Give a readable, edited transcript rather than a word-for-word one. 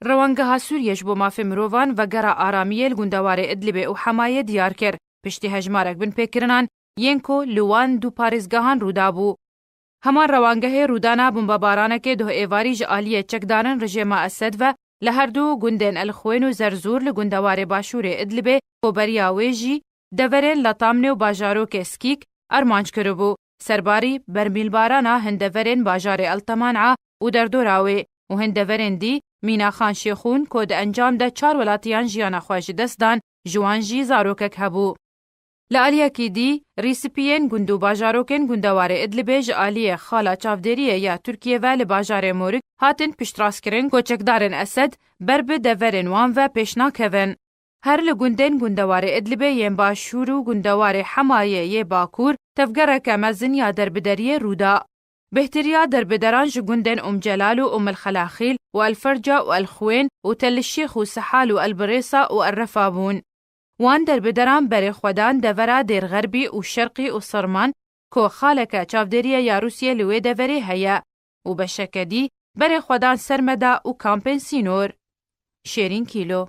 روانگەها سووریەش بۆ مافێ مرۆڤان ڤەگەرا ئارامیە گوندەوارێ ئیدلیبێ و حەمایە دیار کرد پشتی هەژمارێک بنپێکردنان یەنکۆ لوان دوو پارێزگەهان ڕوودا بوو. هەمان ڕەوانگەهێ ڕوودانا بمبەبارانێکێ دۆ ئێواری ژە ئالیە چەکدارن ڕژێما ئەسەدڤە لە هەردوو گوندێن ئەلخوێن و زەرزور لە گوندەوارێ باشوورێ ئیدلیبێ کۆبەریا وێژی دەڤەرێن لە تامنێ و باژارۆکێ سکیک ئەرمانج کردبوو. سەرباری بەرمیلبارانە هەندەڤەرێن باژارێ ئەلتەمانعا و دەردۆراوێ و هەندەڤەرێن دی میناخان شێخون کۆ دە ئەنجامدا 4 وڵاتیان ژیانە خوێژی دەستدان ژوانژی زارۆکەک هەبوو. لە ئالیەکی دی ریسیپیەن گوند و باژارۆکێن گوندەوارێ ئیدلیبێ ژە ئالیە خاڵا چاودێریە یا تورکیەڤە لە باژارێ مۆرگ هاتن پشتڕاستکردن کۆچەکدارن ئەسەد بەربە دەڤەرێن وانڤە پێشناکەڤن. هەر لە گوندێن گوندەوارێ ئیدلیبێ یەن باشوور و گوندەوارێ حەمایە یێ باکوور تەڤگەرەکە مەزن یا دەربدەریە ڕوودا. بهتریا دەربدەران ژ گوندێن جەلال و الخەلاخیل و ئەلفەرجا و ئەلخوێن و تەلشێخ و سەحال و ئەلبرێسا و ئەررەفا بوون. وان دەربدەران بەرێ خۆدان دەڤەرا دێرغەربی و شەرقی و سەرمان کۆ خالەکە چاودێریە یا رووسیە لەوێ دەڤەرێ هەیە و بە شەکەدی بەرێ خۆدان سەرمەدا و کامپێن سینۆر. شێرین کیلۆ